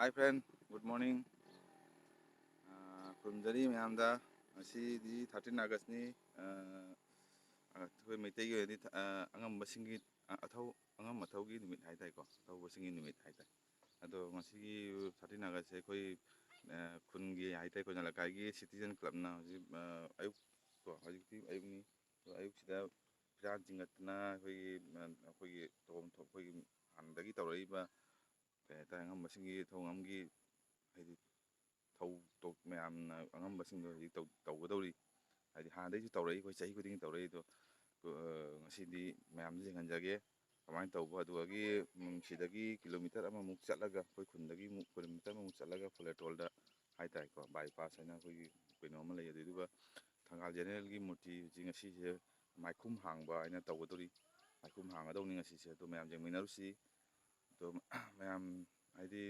Hi friend, good morning. Khurumjari mayamda ngasi 13 August ni ꯑꯩꯈꯣꯏ ꯃꯩꯇꯩꯒꯤ ꯑꯣꯏꯅꯗꯤ ꯑꯉꯝꯕꯁꯤꯡꯒꯤ ꯑꯉꯝ ꯃꯊꯧꯒꯤ ꯅꯨꯃꯤꯠ ꯍꯥꯏꯇꯥꯔꯦ ꯀꯣ ꯑꯊꯧꯕꯁꯤꯡꯒꯤ ꯅꯨꯃꯤꯠ ꯍꯥꯏꯇꯥꯔꯦ ꯑꯗꯣ ꯉꯁꯤꯒꯤ 13 ꯑꯥꯒꯁꯁꯦ ꯑꯩꯈꯣꯏ ꯈꯨꯟꯒꯤ ꯍꯥꯏꯇꯥꯔꯦ ꯑꯩꯈꯣꯏꯅ ꯂꯩꯀꯥꯏꯒꯤ ꯁꯤꯇꯤꯖꯟ ꯀ꯭ꯂꯕꯅ ꯍꯧꯖꯤꯛ ꯑꯌꯨꯛ ꯀꯣ ꯍꯧꯖꯤꯛꯇꯤ ꯑꯌꯨꯛꯅꯤ ꯑꯌꯨꯛꯁꯤꯗ ꯐꯤꯔꯥꯜ ꯆꯤꯡꯈꯠꯇꯅ ꯑꯩꯈꯣꯏꯒꯤ ꯑꯩꯈꯣꯏꯒꯤ ꯍꯥꯟꯅꯗꯒꯤ ꯇꯧꯔꯛꯏꯕ ꯀꯩ ꯍꯥꯏꯇꯥꯔꯦ ꯑꯉꯝꯕꯁꯤꯡꯒꯤ ꯊꯧꯔꯝꯒꯤ ꯍꯥꯏꯗꯤ ꯃꯌꯥꯝꯅ ꯑꯉꯝꯕꯁꯤꯡꯗꯣ ꯍꯧꯖꯤꯛ ꯇꯧꯒꯗꯧꯔꯤ ꯍꯥꯏꯗꯤ ꯍꯥꯟꯅꯗꯩꯁꯨ ꯇꯧꯔꯛꯏ ꯑꯩꯈꯣꯏ ꯆꯍꯤ ꯈꯨꯗꯤꯡꯒꯤ ꯇꯧꯔꯛꯏ ꯑꯗꯣ ꯉꯁꯤꯗꯤ ꯃꯌꯥꯝꯗ ꯌꯦꯡꯍꯟꯖꯒꯦ ꯀꯃꯥꯏꯅ ꯇꯧꯕ ꯑꯗꯨꯗꯒꯤ ꯁꯤꯗꯒꯤ ꯀꯤꯂꯣꯃꯤꯇꯔ ꯑꯃꯃꯨꯛ ꯆꯠꯂꯒ ꯑꯩꯈꯣꯏ ꯈꯨꯟꯗꯒꯤ ꯀꯤꯂꯣꯃꯤꯇꯔ ꯑꯃꯃꯨꯛ ꯆꯠꯂꯒ ꯐꯨꯂꯦꯇꯣꯜꯗ ꯍꯥꯏꯇꯥꯔꯦꯀꯣ ꯕꯥꯏꯄꯥꯁ ꯍꯥꯏꯅ ꯑꯩꯈꯣꯏꯒꯤ ꯀꯩꯅꯣ ꯑꯃ ꯂꯩ ꯑꯗꯨꯗꯨꯒ ꯊꯪꯒꯥꯜ ꯖꯦꯅꯦꯔꯦꯜꯒꯤ ꯃꯨꯔꯇꯤ ꯍꯧꯖꯤꯛ ꯉꯁꯤꯁꯦ ꯃꯥꯏꯈꯨꯝ ꯍꯥꯡꯕ ꯍꯥꯏꯅ ꯇꯧꯒꯗꯧꯔꯤ ꯃꯥꯏꯈꯨꯝ ꯍꯥꯡꯒꯗꯧꯅꯤ ꯉꯁꯤꯁꯦ ꯑꯗꯣ ꯃꯌꯥꯝ ꯌꯦꯡꯃꯤꯟꯅꯔꯨꯁꯤ ꯑꯗꯣ ꯃꯌꯥꯝ ꯍꯥꯏꯗꯤ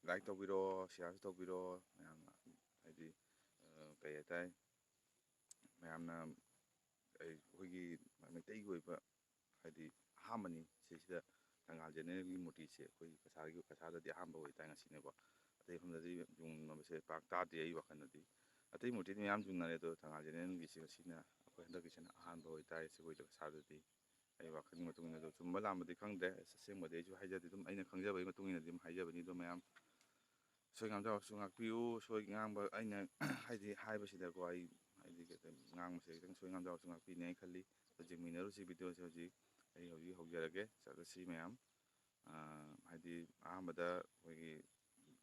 ꯂꯥꯏꯛ ꯇꯧꯕꯤꯔꯣ ꯁꯤꯌꯥꯔꯁꯨ ꯇꯧꯕꯤꯔꯣ ꯃꯌꯥꯝꯅ ꯍꯥꯏꯗꯤ ꯀꯩ ꯍꯥꯏꯇꯥꯔꯦ ꯃꯌꯥꯝꯅ ꯑꯩꯈꯣꯏꯒꯤ ꯃꯩꯇꯩꯒꯤ ꯑꯣꯏꯕ ꯍꯥꯏꯗꯤ ꯑꯍꯥꯟꯕꯅꯤ ꯁꯤꯁꯤꯗ ꯊꯪꯒꯥꯜ ꯖꯦꯅꯦꯔꯦꯜꯒꯤ ꯃꯨꯔꯇꯤꯁꯦ ꯑꯩꯈꯣꯏ ꯀꯁꯥꯔꯗꯗꯤ ꯑꯍꯥꯟꯕ ꯑꯣꯏꯇꯥꯔꯦ ꯉꯁꯤꯅꯦꯀꯣ ꯑꯇꯩ ꯃꯐꯝꯗꯗꯤ ꯌꯨꯡꯅꯕꯁꯦ ꯄꯥꯛ ꯇꯥꯗꯦ ꯑꯩ ꯋꯥꯈꯜꯗꯗꯤ ꯑꯇꯩ ꯃꯨꯔꯇꯤꯗꯤ ꯃꯌꯥꯝ ꯌꯨꯡꯅꯔꯦ ꯑꯗꯣ ꯊꯪꯒꯥꯜ ꯖꯦꯅꯦꯔꯦꯜꯒꯤꯁꯤ ꯉꯁꯤꯅ ꯑꯩꯈꯣꯏ ꯍꯟꯗꯛꯀꯤꯁꯤꯅ ꯑꯍꯥꯟꯕ ꯑꯣꯏꯇꯥꯔꯦ ꯑꯩꯈꯣꯏ ꯀꯁꯥꯔꯗꯗꯤ ꯑꯩ ꯋꯥꯈꯜꯒꯤ ꯃꯇꯨꯡ ꯏꯟꯅ ꯑꯗꯣ ꯆꯨꯝꯕ ꯂꯥꯟꯕꯗꯤ ꯈꯪꯗ꯭ꯔꯦ ꯑꯁꯦꯡꯕꯗꯤ ꯑꯩꯁꯨ ꯍꯥꯏꯖꯗꯦ ꯑꯗꯨꯝ ꯑꯩꯅ ꯈꯪꯖꯕꯒꯤ ꯃꯇꯨꯡ ꯏꯟꯅꯗꯤ ꯑꯗꯨꯝ ꯍꯥꯏꯖꯕꯅꯤ ꯑꯗꯣ ꯃꯌꯥꯝ ꯁꯣꯏ ꯉꯥꯝꯖꯕꯁꯨ ꯉꯥꯛꯄꯤꯌꯨ ꯁꯣꯏ ꯉꯥꯡꯕ ꯑꯩꯅ ꯍꯥꯏꯗꯤ ꯍꯥꯏꯕꯁꯤꯗꯀꯣ ꯑꯩ ꯍꯥꯏꯗꯤ ꯉꯥꯡꯕꯁꯦ ꯈꯤꯇꯪ ꯁꯣꯏ ꯉꯥꯝꯖꯕꯁꯨ ꯉꯥꯛꯄꯤꯅꯤ ꯑꯩ ꯈꯜꯂꯤ ꯌꯦꯡꯃꯤꯟꯅꯔꯨꯁꯤ ꯚꯤꯗꯤꯑꯣꯁꯦ ꯍꯧꯖꯤꯛ ꯑꯩ ꯍꯧꯖꯔꯒꯦ ꯆꯠꯂꯁꯤ ꯃꯌꯥꯝ ꯍꯥꯏꯗꯤ ꯑꯍꯥꯟꯕꯗ ꯑꯩꯈꯣꯏꯒꯤ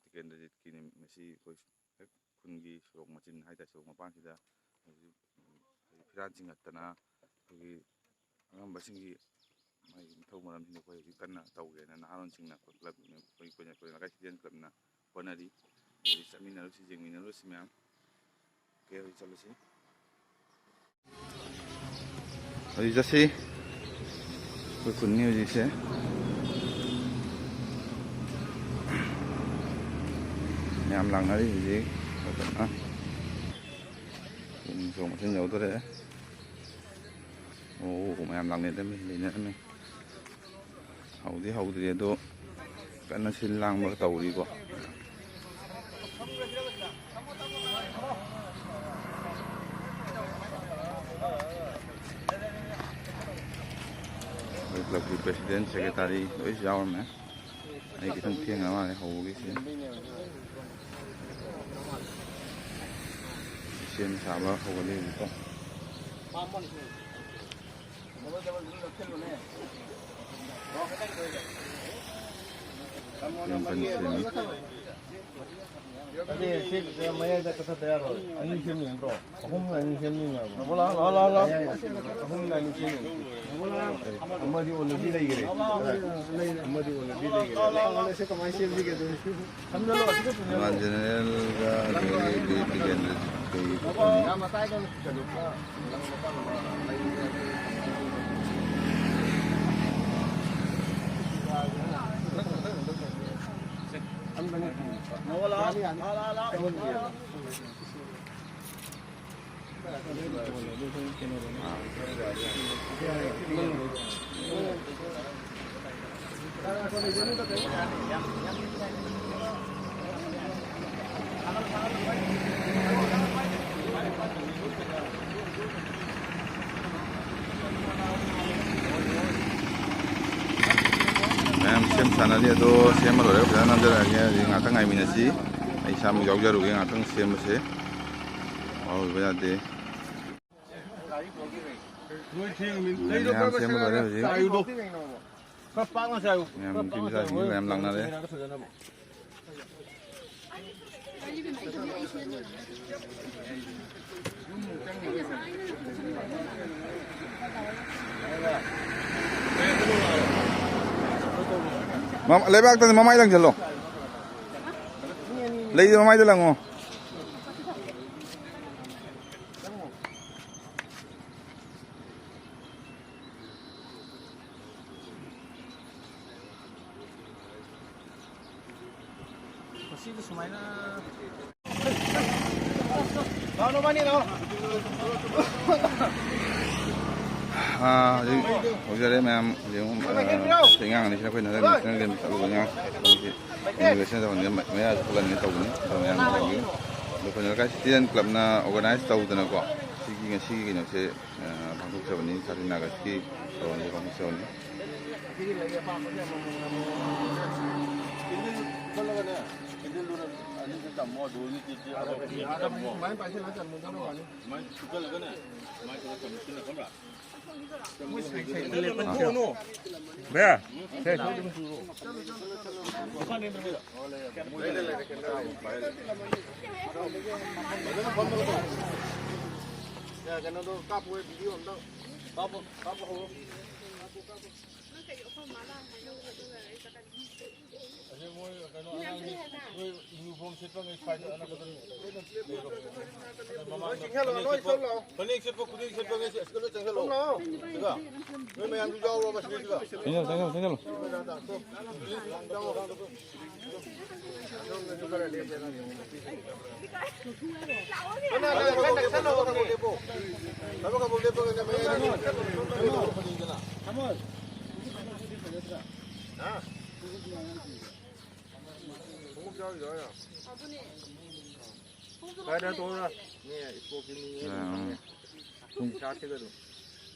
ꯇꯤꯀꯦꯟꯗ꯭ꯔꯖꯤꯠꯀꯤ ꯉꯁꯤ ꯑꯩꯈꯣꯏ ꯍꯦꯛ ꯈꯨꯟꯒꯤ ꯁꯣꯔꯣꯛ ꯃꯆꯤꯟ ꯍꯥꯏꯇꯥꯔꯦ ꯁꯣꯔꯣꯛ ꯃꯄꯥꯟꯁꯤꯗ ꯍꯧꯖꯤꯛ ꯐꯤꯔꯥꯜ ꯆꯤꯡꯉꯠꯇꯅ ꯑꯩꯈꯣꯏꯒꯤ ꯑꯉꯝꯕꯁꯤꯡꯒꯤ ꯃꯥꯒꯤ ꯃꯊꯧ ꯃꯔꯝꯁꯤꯡꯗ ꯑꯩꯈꯣꯏ ꯍꯧꯖꯤꯛ ꯀꯟꯅ ꯇꯧꯒꯦꯅ ꯅꯍꯥꯔꯣꯟꯁꯤꯡꯅ ꯀ꯭ꯂꯕ ꯑꯩꯈꯣꯏ ꯂꯩꯀꯥꯏ ꯁꯤꯇꯤꯖꯟ ꯀ꯭ꯂꯕꯅ ꯍꯣꯠꯅꯔꯤ ꯍꯧꯖꯤꯛ ꯆꯠꯃꯤꯟꯅꯔꯨꯁꯤ ꯌꯦꯡꯃꯤꯟꯅꯔꯨꯁꯤ ꯃꯌꯥꯝ ꯑꯣꯀꯦ ꯍꯧꯖꯤꯛ ꯆꯠꯂꯁꯤ ꯍꯧꯖꯤꯛ ꯆꯠꯁꯤ ꯑꯩꯈꯣꯏ ꯈꯨꯟꯅꯤ ꯍꯧꯖꯤꯛꯁꯦ ꯃꯌꯥꯝ ꯂꯥꯛꯅꯔꯤ ꯍꯧꯖꯤꯛ ꯐꯖꯅ ꯁꯣꯔꯣꯛ ꯃꯆꯤꯟ ꯌꯧꯗꯣꯔꯦ ꯑꯣ ꯃꯌꯥꯝ ꯂꯩꯅꯔꯝꯃꯤ ꯍꯧꯗꯤ ꯍꯧꯗ꯭ꯔꯤ ꯑꯗꯣ ꯀꯟꯅ ꯁꯤꯜ ꯂꯥꯡꯕ ꯇꯧꯔꯤꯀꯣ ꯑꯩꯈꯣꯏ ꯀ꯭ꯂꯕꯀꯤ ꯄ꯭ꯔꯦꯁꯤꯗꯦꯟ ꯁꯦꯀ꯭ꯔꯦꯇꯥꯔꯤ ꯂꯣꯏꯁꯨ ꯌꯥꯎꯔꯝꯃꯦ ꯑꯩ ꯈꯤꯇꯪ ꯊꯦꯡꯅ ꯃꯥꯜꯂꯦ ꯍꯧꯕꯒꯤꯁꯦ ꯁꯦꯝ ꯁꯥꯕ ꯍꯧꯒꯠꯂꯤ ꯍꯧꯖꯤꯛꯀꯣ ꯌꯥꯝ ꯀꯟꯅ ꯁꯦꯝꯃꯤ ꯃꯌꯥꯏꯗ ꯀꯊ ꯇꯌꯥꯔ ꯑꯅꯤ ꯁꯦꯝꯅꯤꯡꯕ꯭ꯔꯣ ꯑꯍꯨꯝ ꯑꯅꯤ ꯁꯦꯝꯅꯤꯡꯉꯕ꯭ꯔꯣ ꯑꯍꯨꯝ ꯑꯅꯤ ꯁꯦꯝꯅꯤꯡ ꯑꯃꯗꯤ ꯑꯣꯜꯂꯗꯤ ꯂꯩꯈ꯭ꯔꯦ ꯑꯃꯗꯤ ꯑꯣꯜꯂꯗꯤ ꯂꯩꯈ꯭ꯔꯦ ꯀꯃꯥꯏꯅ ꯁꯦꯝꯁꯤꯒꯦ ꯊꯪꯒꯥꯜ ꯖꯦꯅꯦꯔꯦꯜꯒ ꯑꯗꯒꯤ ꯃꯌꯥꯝ ꯁꯦꯝ ꯁꯥꯟꯅꯔꯤ ꯑꯗꯣ ꯁꯦꯝꯕ ꯂꯣꯏꯔꯒ ꯐꯖꯅ ꯅꯝꯖꯔꯛꯑꯒꯦ ꯍꯧꯖꯤꯛ ꯉꯥꯛꯇꯪ ꯉꯥꯏꯃꯤꯟꯅꯁꯤ ꯑꯩ ꯏꯁꯥꯃꯛ ꯌꯥꯎꯖꯔꯨꯒꯦ ꯉꯥꯛꯇꯪ ꯁꯦꯝꯕꯁꯦ ꯋꯥꯔꯨꯕ ꯌꯥꯗꯦ ꯃꯌꯥꯝ ꯁꯦꯝꯕ ꯂꯣꯏꯔꯦ ꯍꯧꯖꯤꯛ ꯃꯌꯥꯝ ꯅꯨꯄꯤ ꯃꯆꯥꯁꯤꯡꯁꯤ ꯃꯌꯥꯝ ꯂꯥꯛꯅꯔꯦ ꯂꯩꯕꯥꯛꯇ ꯃꯃꯥꯏ ꯂꯪꯁꯤꯜꯂꯣ ꯂꯩꯗ ꯃꯃꯥꯏꯗ ꯂꯪꯉꯣ ꯃꯁꯤꯗ ꯁꯨꯃꯥꯏꯅ ꯂꯥꯎ ꯃꯥꯅꯤ ꯂꯥꯎ 오전에 맘 지금 생각 안 해서 거기 나가 있는 게 있고 그냥 이게 세서 그냥 매야 플랜이 떠오르네. 그냥 여기 그냥 같이 시티즌 클럽나 오거나이즈 떠오르는 거. 시기 그냥 제 방송 세원이 자리 나가기 그런 방송 세원이. 뭐야? 야, 걔네도 까보에 비디오 온다. 까보. 유니폼 색깔이 파이터 하나 거든. 번역 색깔 구색 색깔에 색깔로 정설로. 제가 왜 매한 주자로 마시니까. 생겨.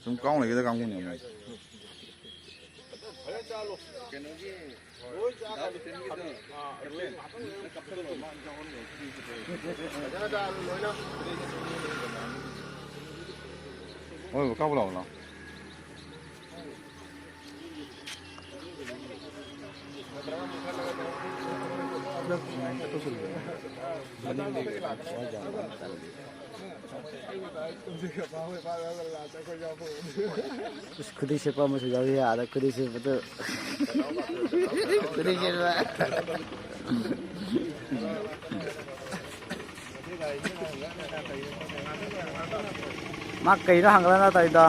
좀 까오네 이게 강군이야. 뭐 까불라 올라. खुद ही से पा मुझे जाओ यार खुद ही से पता खुद ही से 막 कहीं ना हंगला ना ताइदा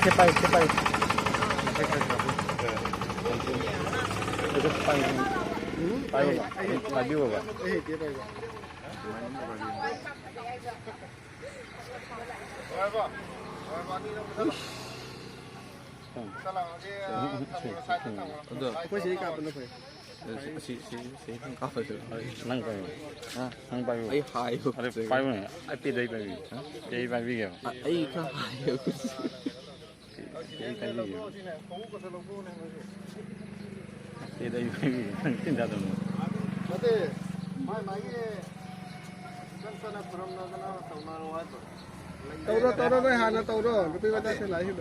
cepai tadi apa tàu đây Hàn là tàu đó, cái bây giờ sẽ lấy hết.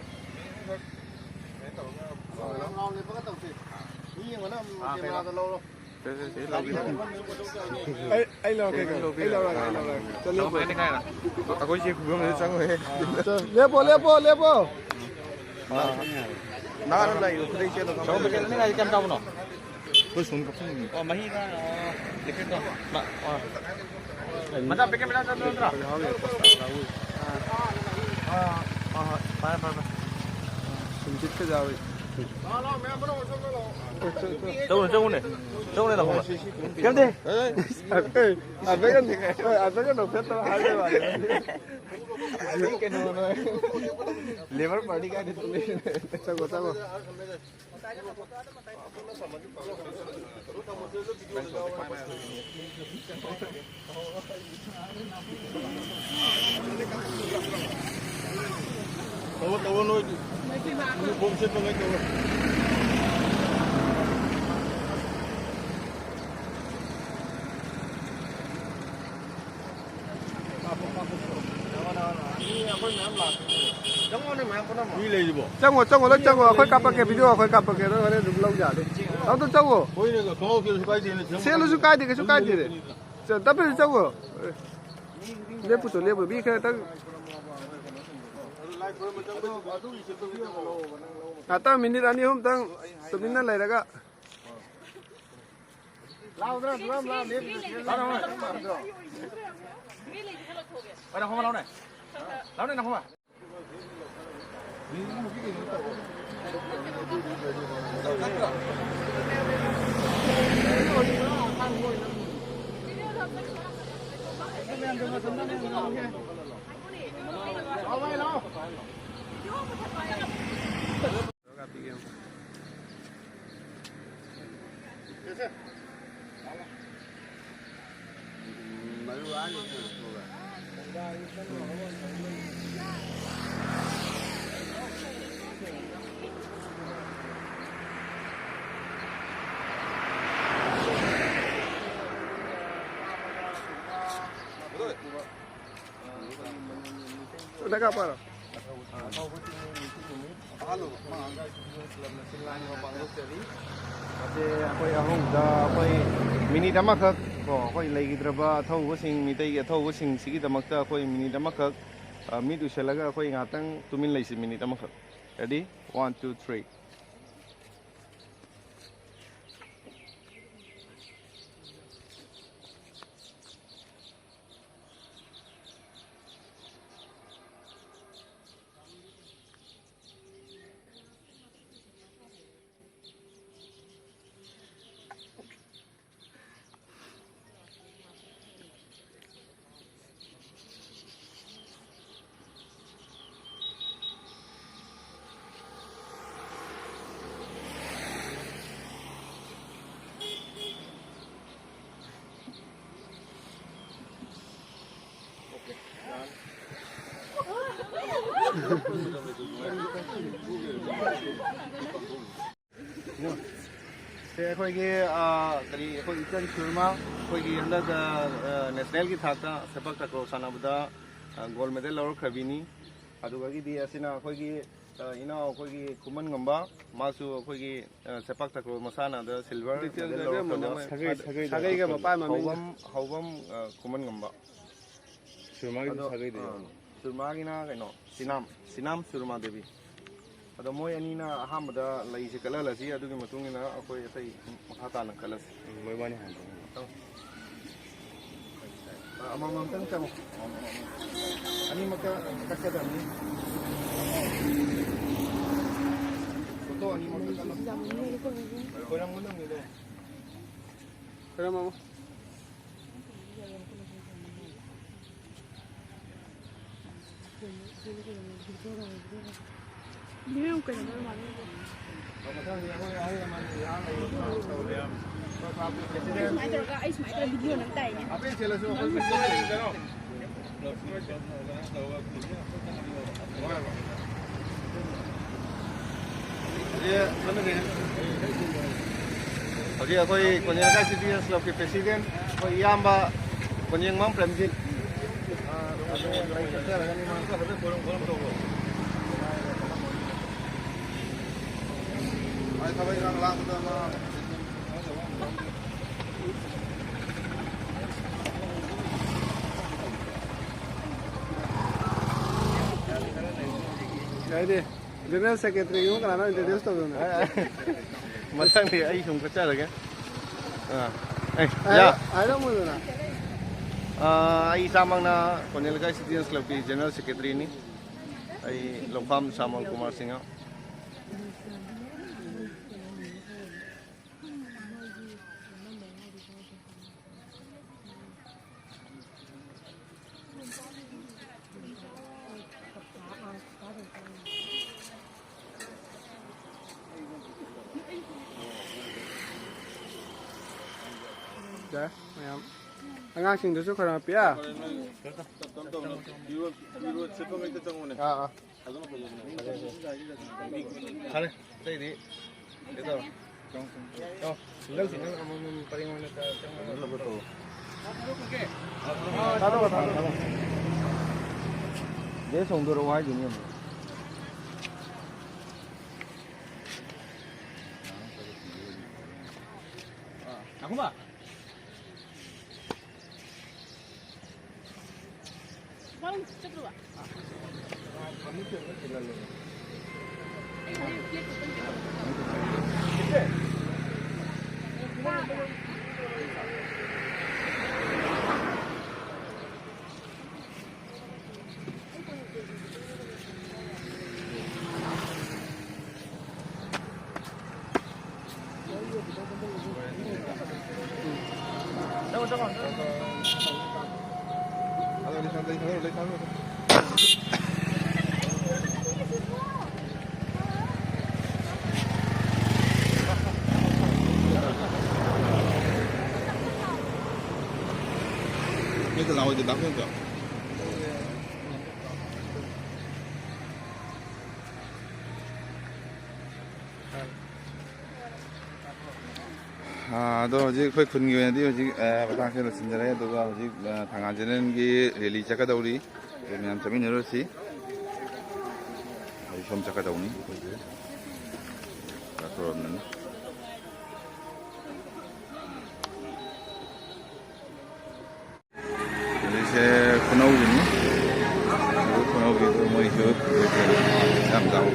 Anh lo cái cho lên cái này là có gì cũng không sang rồi lepo nó này đây chơi nó cháu cái này kem trong nó tôi xuống cấp xong mấy cái cái đó mà cái mình đang rồi 숨짓 자고 저거네 나 보면 근데 안 되겠네 너 뱉다 할래 말이야 이렇게 너는 labour party का चलो tàu nuôi bông xếp vào cái tàu trong nó khơi cặp cái video khơi cặp cái nó được lâu giả đấy nó tôi trong rồi xe nó xuống cái thì đấy tập bên trong rồi lấy bị cái tăng tao minit ani hôm tăng tụi mình lại đó lao ra lao 老奶奶好吧？ Daga para. Akwai ahongda akwai minute amakak ko akwai leigidraba athaubasing mitei athaubasing sigidamakta akwai minute amakak mid usalaga akwai ngatang tumin leisi minute amakak. Ready? 1 2 3. से अखोई इचन सुरमा अखोई हंदक national की थाकता sepak तक्रो सानाबदा gold medal लौरख्रबिनी अदुगगी अखोई इना अखोई Koeman गंबा मासु अखोई sepak तक्रो मसाना silver सगैगा Mopa Haobam Koeman गंबा सुरमागिना कनो सिनाम सुरमा देवी अदो मोय अनीना अहमदा लैसे कललसी अदुगी मतुंगिना अखोय असै मखा ताना कलस मोय बानी हां अमम तंग चमो अनि मका कक्कदमनी फोटो अनि मका कलस कोरम मुनम मिले quorum mama Não, coisa normal. Ismail video nang tayo niya. Apa sila sa mga video? Jadi aku kunyang kasi Citizens Club ke President, aku Iyamba kunyang Mam Premjit. Ay sabay lang lang sa mga Jadi, General Secretary mo kana introduce to doon. Masang ni ay sung kacha lagi. Ya. Ano mo doon? Ay samang na Konelga Citizens Club ki General Secretary ni ay Longpam Samal Kumar Singh. Dạ, 안강싱도 kharapiya. Kare, tadi itu. Oh, sudah sih nang amam paling mana ka tang betul. Tahu. Dia songdo rawai dunia. Aku mah Bang, cek dulu, Pak. Kami coba jalan dulu. Itu lawan je takkan tu. ꯑꯗꯣ ꯍꯧꯖꯤꯛ ꯑꯩꯈꯣꯏ ꯈꯨꯟꯒꯤ ꯑꯣꯏꯅꯗꯤ ꯍꯧꯖꯤꯛ ꯃꯇꯥꯡꯁꯦ ꯂꯣꯏꯁꯤꯟꯖꯔꯦ ꯑꯗꯨꯒ ꯍꯧꯖꯤꯛ Thangal ꯖꯦꯅꯔꯦꯜꯒꯤ rally ꯆꯠꯀꯗꯧꯔꯤ ꯑꯩꯈꯣꯏ ꯃꯌꯥꯝ ꯆꯠꯃꯤꯟꯅꯔꯨꯔꯁꯤ ꯍꯧꯖꯤꯛ ꯁꯣꯝ ꯆꯠꯀꯗꯧꯅꯤ ꯑꯩꯈꯣꯏꯁꯦ ꯇꯧꯔꯝꯅꯤ ꯍꯧꯖꯤꯛꯁꯦ ꯈꯨꯅꯧꯒꯤꯅꯤ ꯈꯨꯅꯧꯒꯤꯗꯣ ꯃꯣꯏꯁꯨ ꯌꯥꯝ ꯇꯧ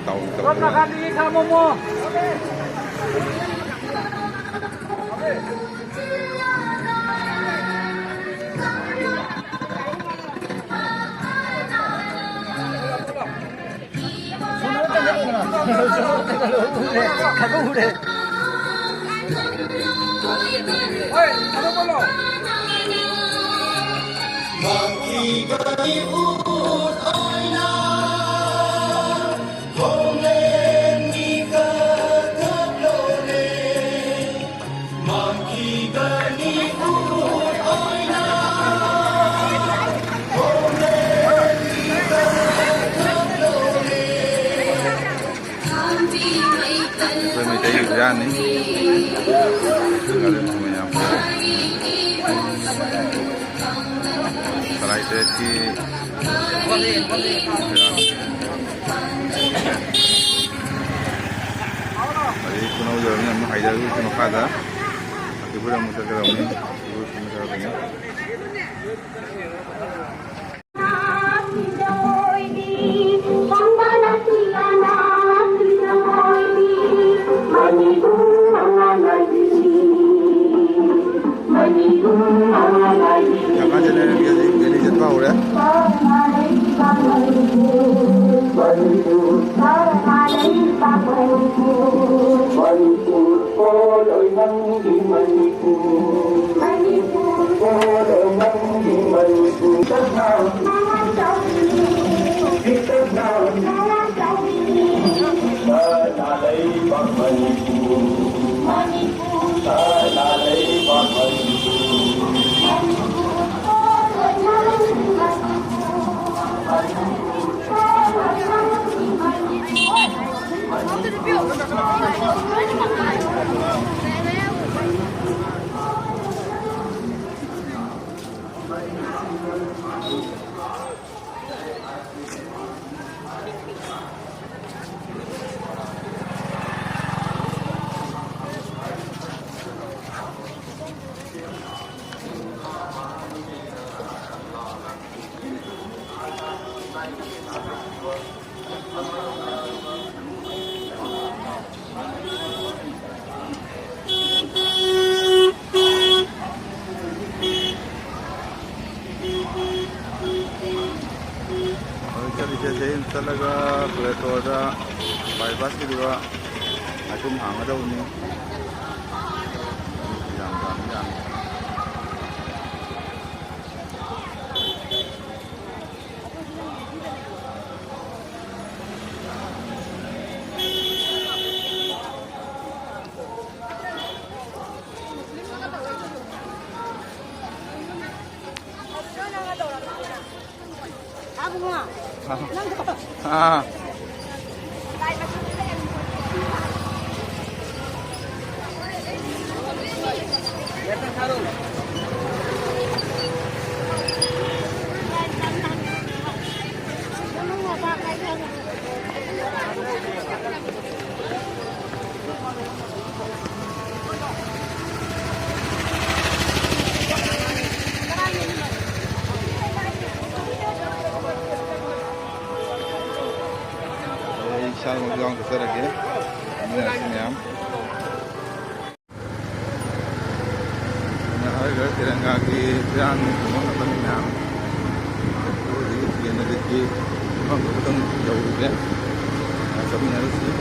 Tôi mới thấy được ra này lên cùng nhau Sarai Teti Jadi kunau jalannya mau haida dulu cuma kada Ibu dah muter ke dalam ini Ibu muter ke dalam Jangan jalan jadi jadwal ya. Saya talaga Puerto ada bypass kedua aku hang ada ini yang Saya mau bilang besar lagi, ini sini am. Nah, harga jalan kaki jalan cuma nonton ini am. Jadi segini lagi, memang betul jauh juga. Tapi harus sih.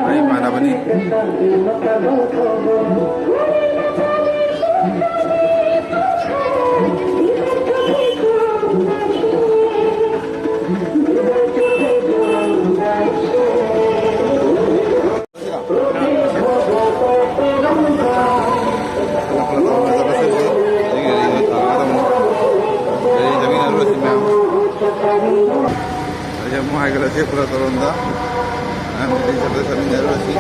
Ay, mana ba ni? Hai kalau saya pula turun dah, nanti sampai kami jalan sih.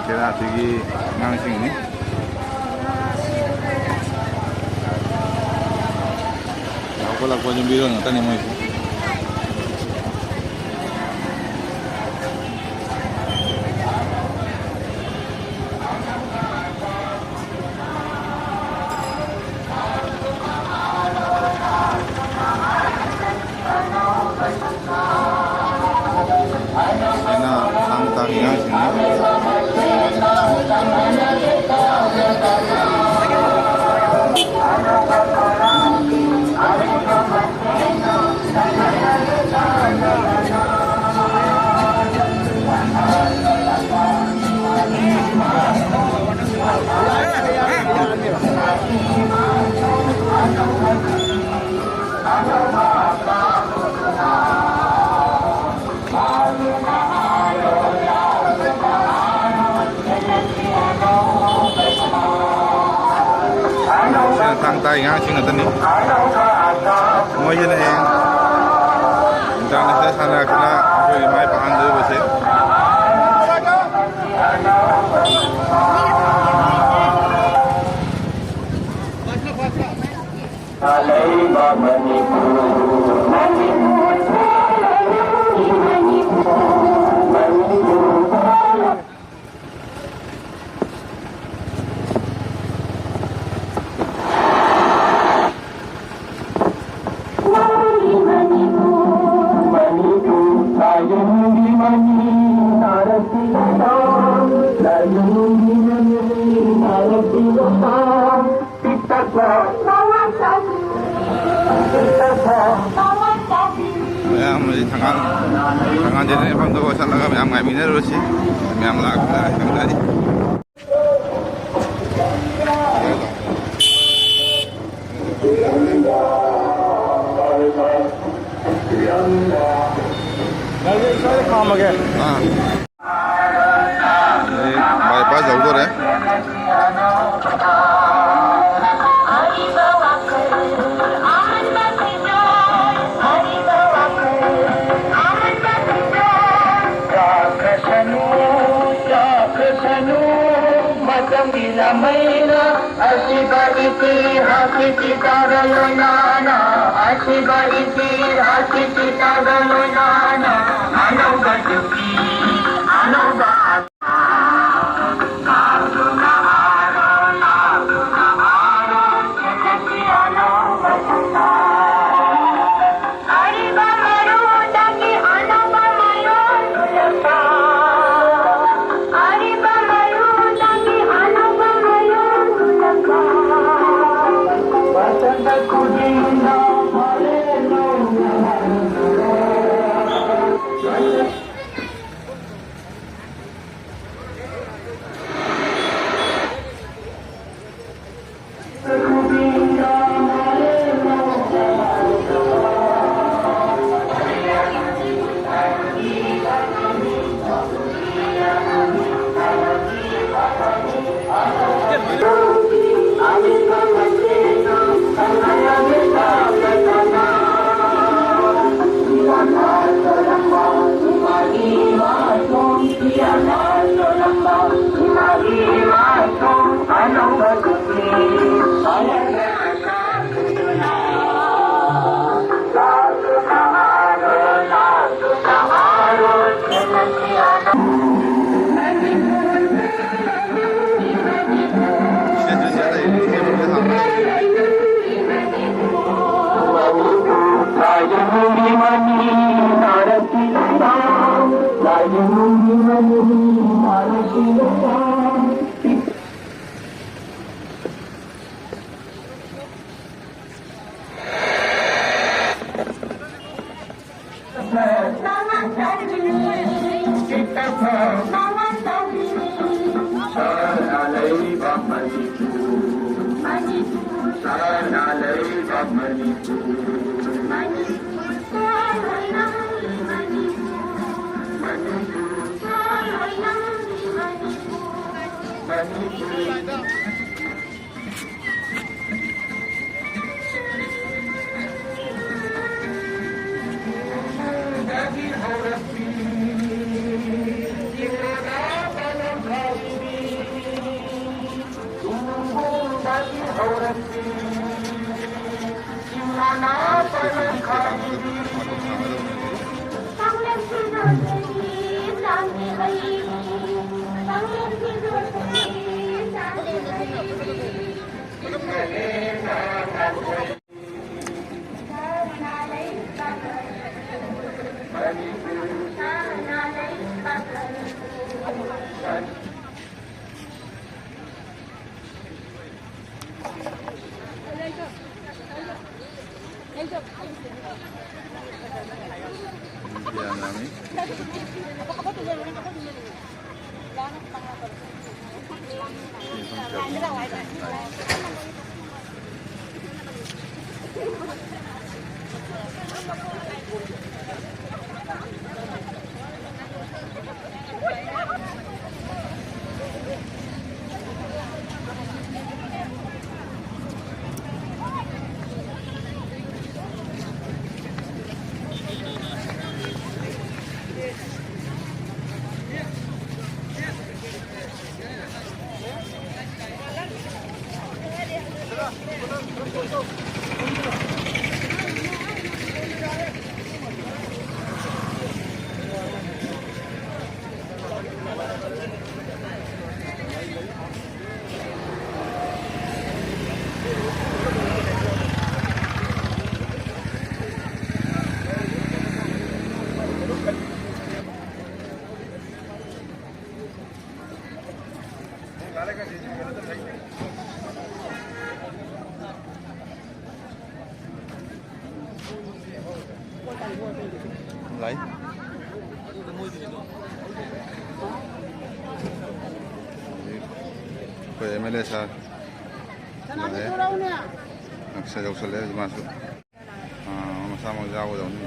Kira tinggi ngangsing ni. Aku lakukan jembiran nanti ni mau itu. Enak santai ngangsing ni. Tăng tay ngang xin là tân đi ngồi như này đang là sẽ sang là cái là rồi mai bà ăn đưa về sẽ Tangan jadi pang tu salah kami amai mina terus sih, kami am lag lah kami tadi. Saya काम लगे। हाँ। ये bypass जाऊ तो रहे। మైనా అసిబడికి హాకికి తగలు నానా అసిబడికి హాకికి తగలు నానా అనుగతుకి అనుగా lấy Kue MLA sa nagsayaw sa lez masuk sama jauh daw ni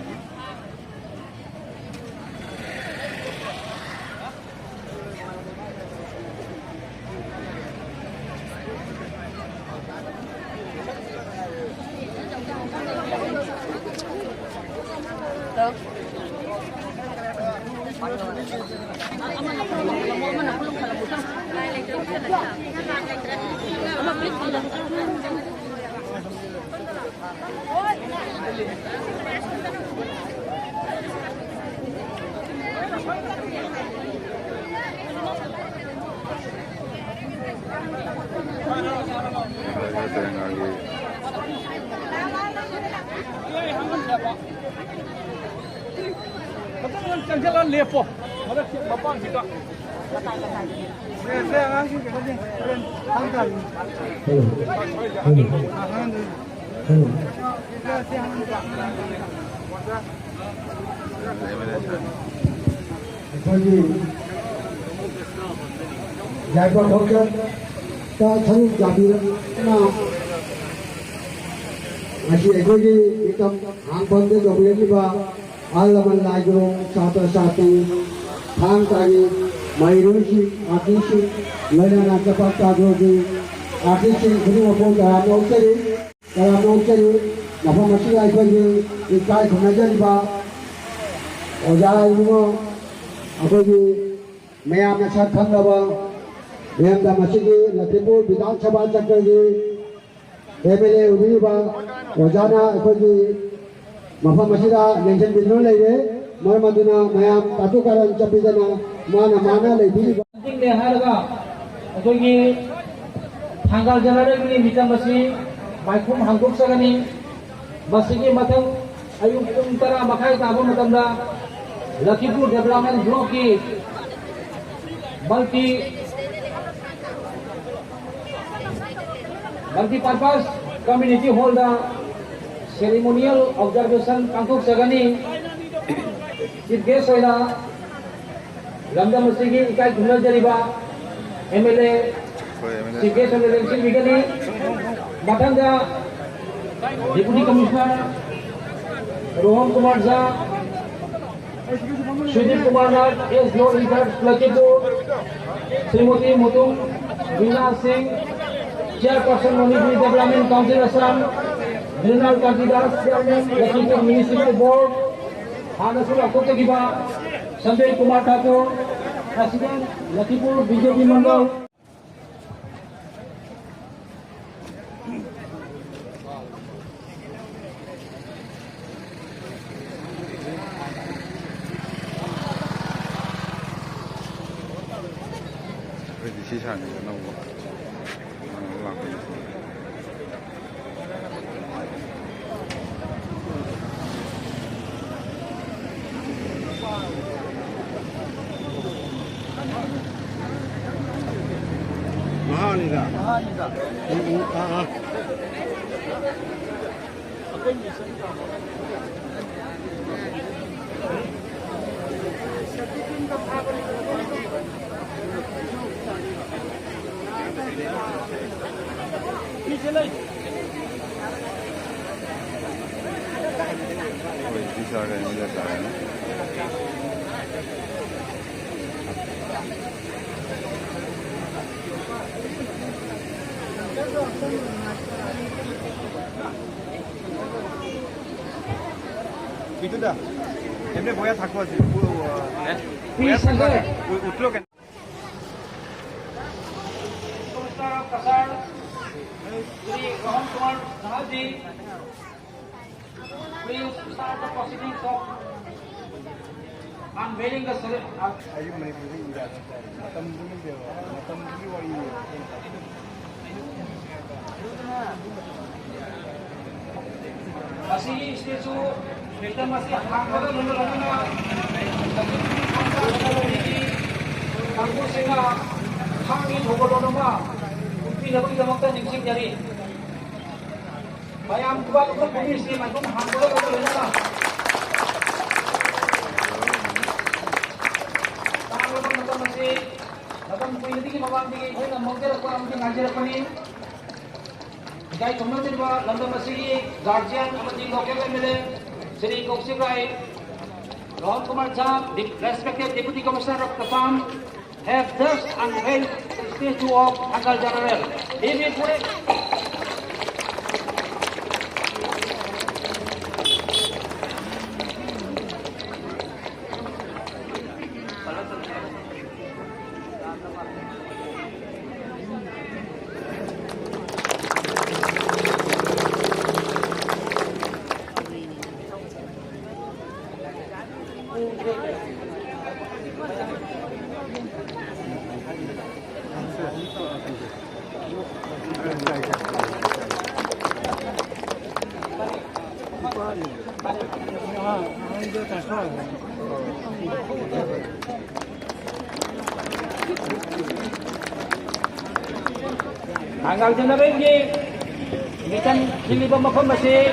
Jalan lepo. Ada bapak juga. Saya langsung ke sini. Angkat. 저기 야구 동전 다 저희 자비나 아시 에고기 이tom angkonde jobi ba alaman lajo satu thangkari mairusi atisi lana kapata jogi atisi guru mo karamokari nafamasi aigogi ikai khunajani ba ojai mo agogi mayam na sat khanaba mayam da masigi Lakhimpur Vidhan Sabha Chakra MLA Ubiba Ojana agogi mafam asida mention bidno leire marmaduna mayam tatukaran chapidana mana lebi Ting le haraga agogi thangal jalare ni bitam basi maikum hanguk sagani basigi mathang ayung tara makai tabo matamda Lakhimpur Development Block ki multi-purpose community hall da ceremonial observation kangkuk sagani chief guest hoina lamda masigi ikai khunal jariba MLA chief guest hoina election bigani matanga deputy commissioner Rohan Kumar Jha Sujit Kumar Nath is law in charge Lakhimpur Srimati Mutung Veena Singh Chairperson Monetary Development Council Assam General Kantidas Chairman Lakhimpur Municipal Board Hanasul Akotegiba Sanjay Kumar Thakur President Lakhimpur BJP Mandal Itu dah. Emre boya thakwa আছে Please enter. উঠলো কেন Superstar of Kasar Shri Rohan Kumar Jha ji please start the proceedings of unveiling the ayum mai buri ida matam dumi dewa matam dumi wari masih statue kita masih hanggar nunggu na kampus sehingga hangin hugolo nama umpi nabi damakta ningsing jari bayam kuat untuk pulis ni macam hanggar nunggu na tahu macam masih macam punya lagi mawang lagi kau nak mungkin aku ambil ngajar apa ni Guys, kemudian juga lambda masih guardian amati lokal MLA Shri Kaushik Rai, Rohan Kumar Jha, the respected Deputy Commissioner of Assam, have thus unveiled the statue of Thangal General. David Pure. Hanggang Janarenggi, Mikan Kiliba Mafam Basi,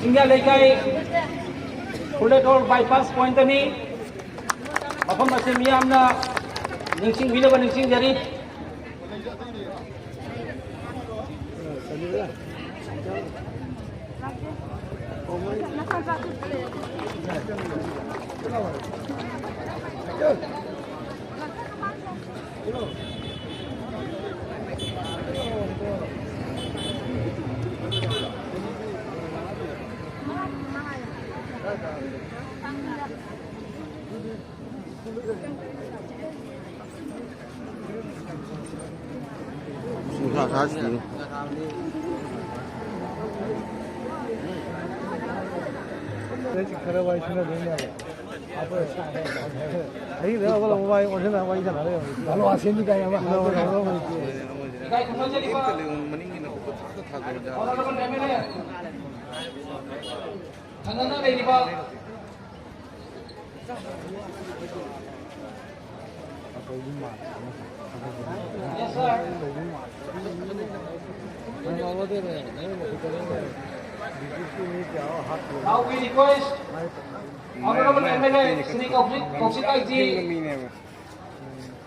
Singa Lekai, Puletor Bypass Point ni, Mafam Basi Miyam na Ningsing Bila ba Ningsing Jari? Susah saja. Ikay kung jadi pa. Honorable MLA. Hanggang na di ba? Yes, sir. Now we request Honorable MLA Sri Kaushik ji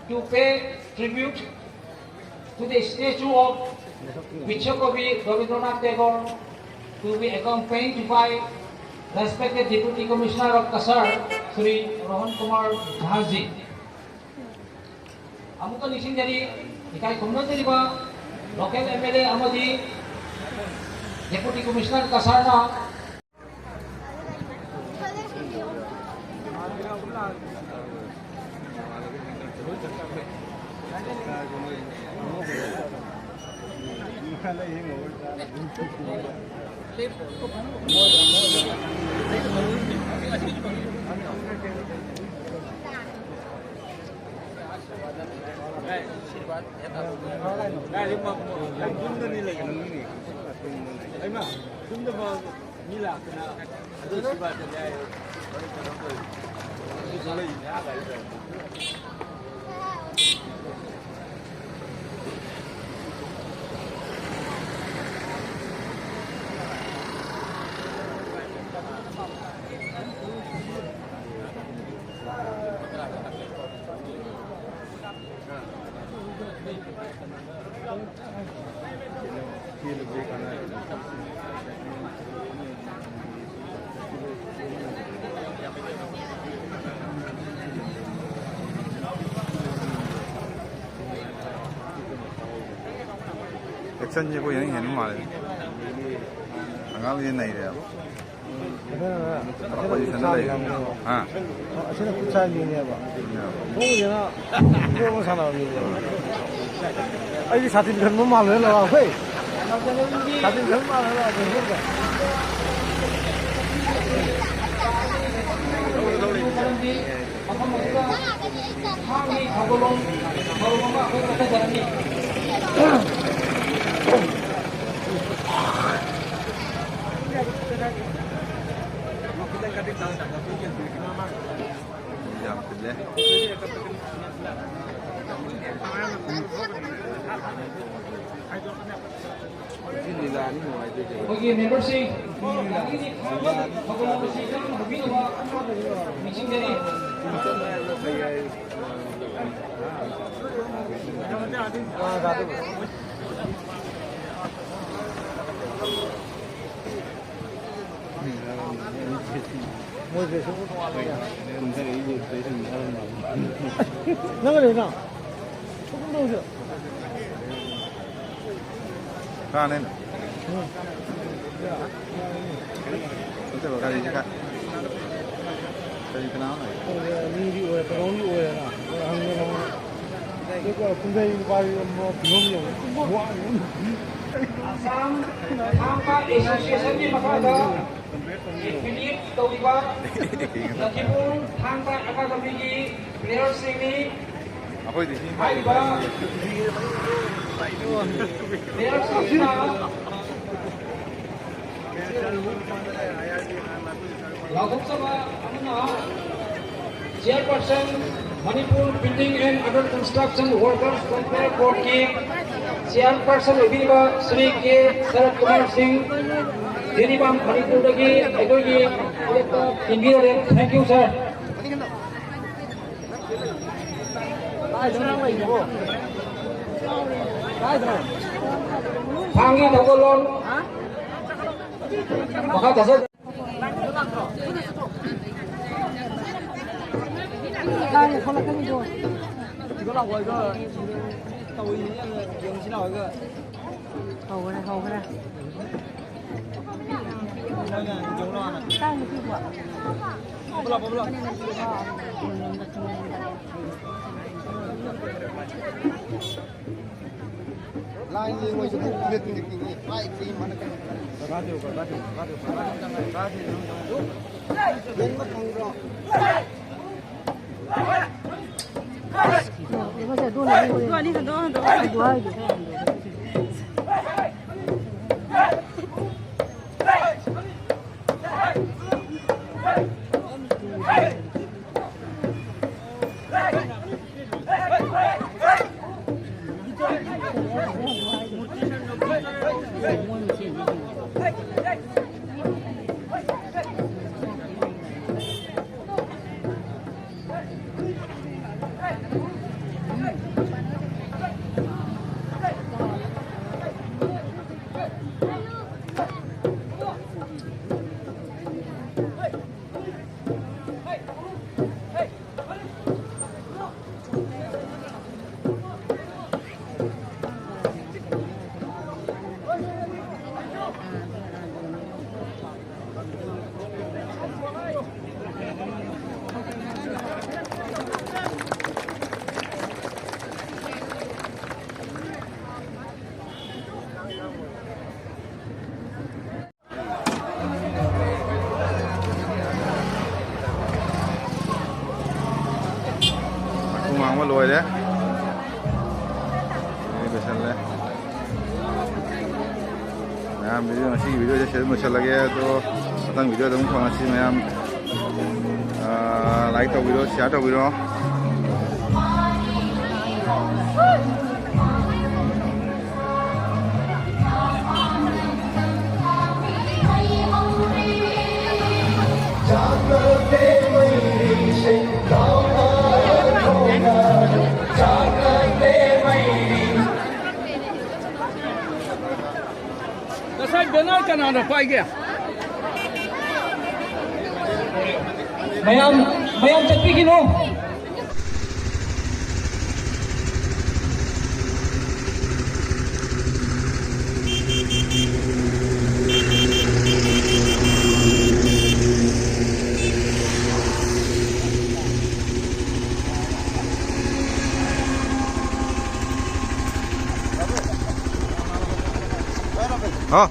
to pay tribute to the statue of Vichyakovi Rabindranath Tagore to be accompanied by respected Deputy Commissioner of Kasar Sri Rohan Kumar Jhar ji. Amuka nising jadi ikai kumna jadi ba local MLA amadi Deputy Commissioner Kasar na 액션 예고 여행 해는 말이야. 안 가면 되나 이래요. 아. 아시는 부차님이야 봐. 동우잖아. 이거 사나운데. 아이 사진 전문 말을 해. 왜? 사진 전문 말을 해. 그러니까. Kami Bagolong Bagolong aku kata jalan ni. Bagi member sih, lagi ni Bagolong bersih kan lebih tua, micin dari. 나가래나. 조금 더 오세요. 가는. 진짜 가지 가. 저기 그나마. 미리 오래, 그런이 오래나. 한번 이거 군대인 바위 뭐 비용이 뭐 Asam Angka Association ni makada Philip Tawiba Lagipun Angka Academy ki Players ni Ako di sini. Aiba Players na Lautham Sabha Amana Chairperson Manipur Building and Other Construction Workers Welfare Board की Chairperson अभिनवा Shri के शरद कुमार सिंह दिनीबाम मणिपुर की एगोगी India thank you sir 방위 더글론 maka dasar Lain ni ngồi xuống việc nghịch nghịch lại khi mà nó radio lên mất thằng rồi 이거 제가 돈을 아니 한도 좋아해 주세요. Mang mà lùi đấy. Đây bây giờ này. Video masih video je share macam lagi tu tentang video tu mungkin masih macam like tu video share tu video. Mayam cepikin oh. Oh.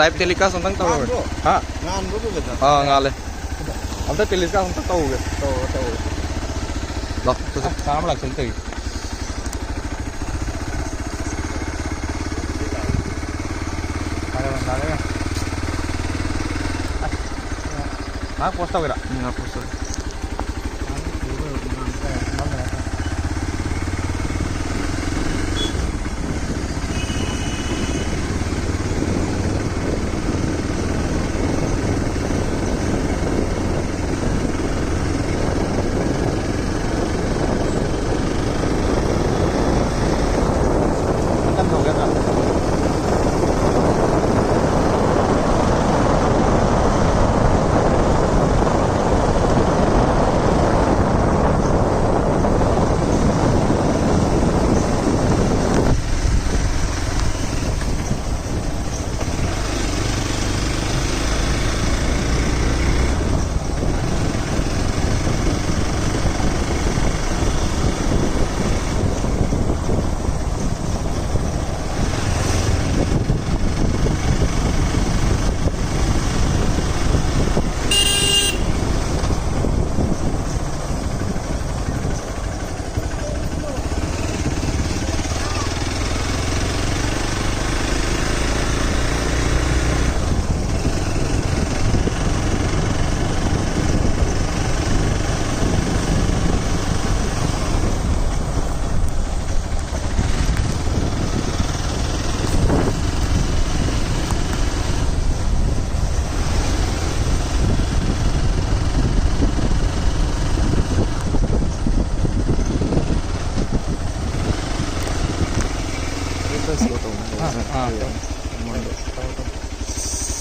live telecast tentang tahu ha ngan dulu gitu ngale ada telecast tentang tahu gitu tahu loh terus sama lah sendiri nah post tahu kira nggak post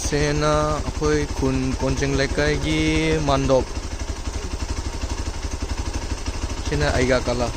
ꯁꯦꯅ ꯑꯩꯈꯣꯏ ꯈꯨꯟ ꯀꯣꯟꯖꯤꯡ ꯂꯩꯀꯥꯏꯒꯤ ꯃꯥꯟꯗꯣꯞ ꯁꯤꯅ ꯑꯩꯒꯥ ꯀꯂꯥ